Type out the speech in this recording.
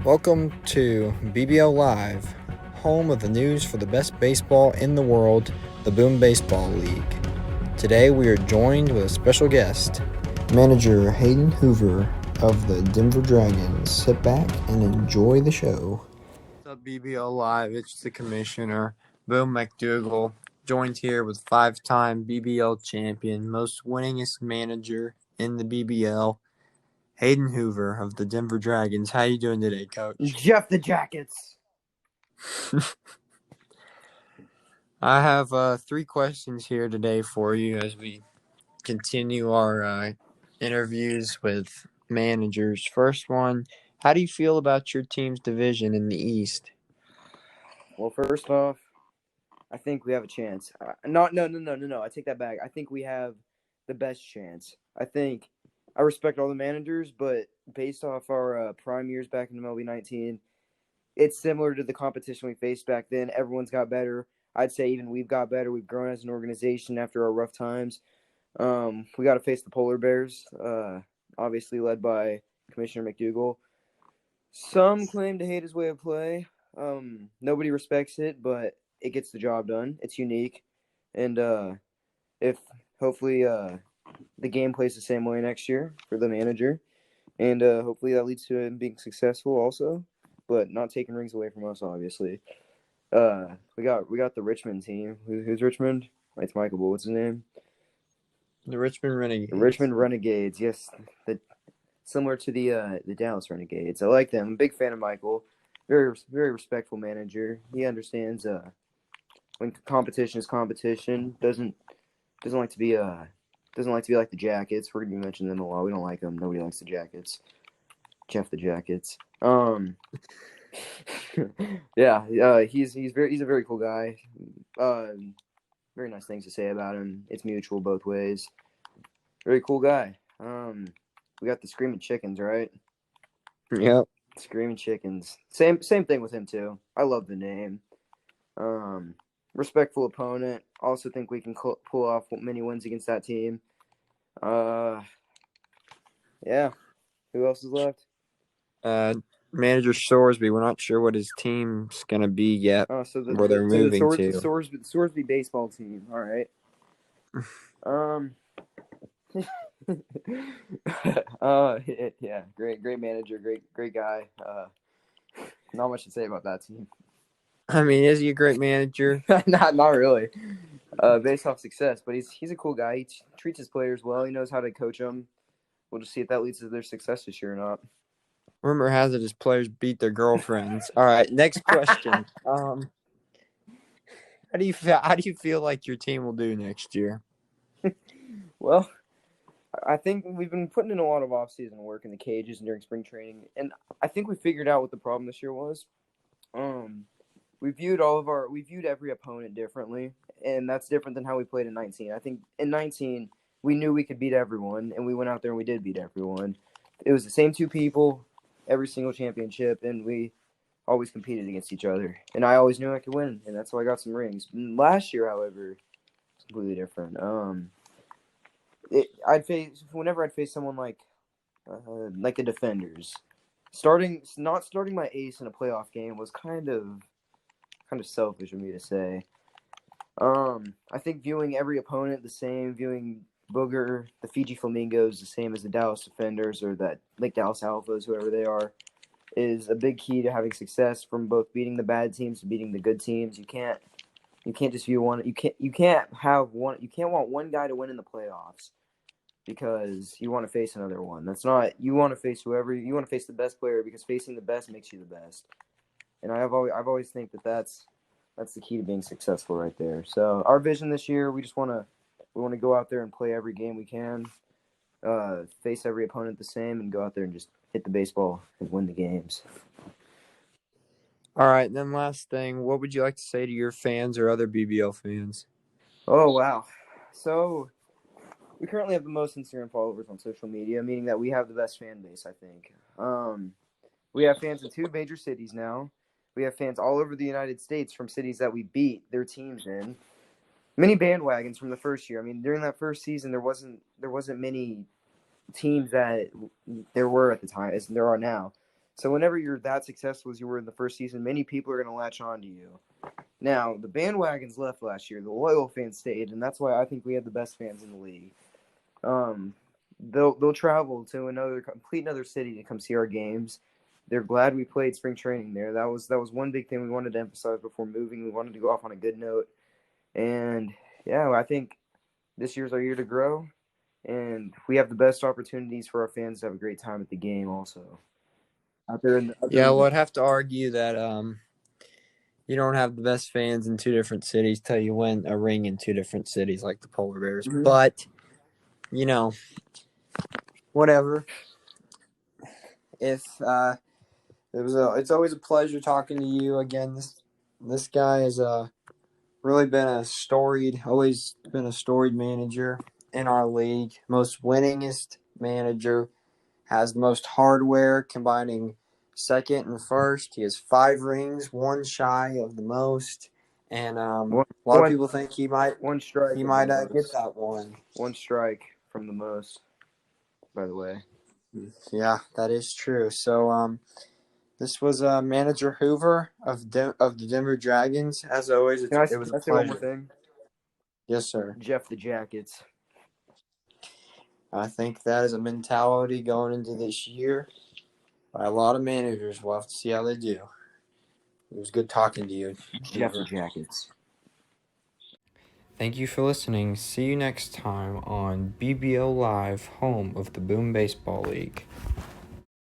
Welcome to BBL Live, home of the news for the best baseball in the world, the Boom Baseball League. Today we are joined with a special guest, manager Hayden Hoover of the Denver Dragons. Sit back and enjoy the show. What's up, BBL Live? It's the commissioner, Boom McDougal, joined here with five-time BBL champion, most winningest manager in the BBL, Hayden Hoover of the Denver Dragons. How you doing today, Coach? Jeff the Jackets. I have three questions here today for you as we continue our interviews with managers. First one, how do you feel about your team's division in the East? Well, first off, I think we have a chance. No. I take that back. I think we have the best chance. I respect all the managers, but based off our prime years back in MLB 19, it's similar to the competition we faced back then. Everyone's got better. I'd say even we've got better. We've grown as an organization after our rough times. We got to face the Polar Bears, obviously led by Commissioner McDougal. Some claim to hate his way of play. Nobody respects it, but it gets the job done. It's unique, and if hopefully the game plays the same way next year for the manager, and hopefully that leads to him being successful also, but not taking rings away from us. Obviously, we got the Richmond team. Who's Richmond? It's Michael, but what's his name? The Richmond Renegades. The Richmond Renegades. Yes, similar to the Dallas Renegades. I like them. I'm a big fan of Michael. Very respectful manager. He understands when competition is competition. Doesn't like to be like the Jackets. We're gonna be mentioning them a lot. We don't like them. Nobody likes the Jackets. Jeff the Jackets. Yeah. He's a very cool guy. Very nice things to say about him. It's mutual both ways. Very cool guy. We got the Screaming Chickens, right? Yep. Screaming Chickens. Same thing with him too. I love the name. Respectful opponent. Also think we can pull off many wins against that team. Yeah. Who else is left? Manager Sorsby. We're not sure what his team's gonna be yet. Where they're moving to. The Sorsby baseball team. All right. Yeah, great manager, great guy. Not much to say about that team. I mean, is he a great manager? not really. Based off success, but he's a cool guy. He treats his players well. He knows how to coach them. We'll just see if that leads to their success this year or not. Rumor has it his players beat their girlfriends. All right, next question. How do you feel like your team will do next year? Well, I think we've been putting in a lot of off-season work in the cages and during spring training, and I think we figured out what the problem this year was. We viewed every opponent differently, and that's different than how we played in 19. I think in 19 we knew we could beat everyone, and we went out there and we did beat everyone. It was the same two people every single championship, and we always competed against each other. And I always knew I could win, and that's why I got some rings. Last year, however, it's completely different. Whenever I'd face someone like the Defenders, not starting my ace in a playoff game was kind of selfish of me to say. I think viewing every opponent the same, viewing Booger, the Fiji Flamingos, the same as the Dallas Defenders or that Lake Dallas Alphas, whoever they are, is a big key to having success. From both beating the bad teams to beating the good teams. You can't just view one. You can't want one guy to win in the playoffs because you want to face another one. That's not. You want to face whoever. You want to face the best player because facing the best makes you the best. And I've always think that's the key to being successful right there. So our vision this year, we want to go out there and play every game we can, face every opponent the same, and go out there and just hit the baseball and win the games. All right, then last thing, what would you like to say to your fans or other BBL fans? Oh, wow. So we currently have the most Instagram followers on social media, meaning that we have the best fan base, I think. We have fans in 2 major cities now. We have fans all over the United States from cities that we beat their teams in. Many bandwagons from the first year. I mean, during that first season, there wasn't many teams that there were at the time as there are now. So whenever you're that successful as you were in the first season, many people are going to latch on to you. Now, the bandwagons left last year. The loyal fans stayed, and that's why I think we have the best fans in the league. They'll travel to another city to come see our games. They're glad we played spring training there. That was one big thing we wanted to emphasize before moving. We wanted to go off on a good note. And yeah, I think this year's our year to grow, and we have the best opportunities for our fans to have a great time at the game also. Well, I'd have to argue that you don't have the best fans in two different cities till you win a ring in two different cities, like the Polar Bears. Mhm. But whatever. If it's always a pleasure talking to you again. This guy has really been always been a storied manager in our league. Most winningest manager, has the most hardware, combining second and first. He has 5 rings, one shy of the most, and a lot of people think he might get that one. One strike from the most, by the way. Yeah, that is true. So this was Manager Hoover of the Denver Dragons. As always, it was a pleasure. One more thing? Yes, sir. Jeff the Jackets. I think that is a mentality going into this year by a lot of managers. We'll have to see how they do. It was good talking to you, Jeff the Jackets. Thank you for listening. See you next time on BBO Live, home of the Boom Baseball League.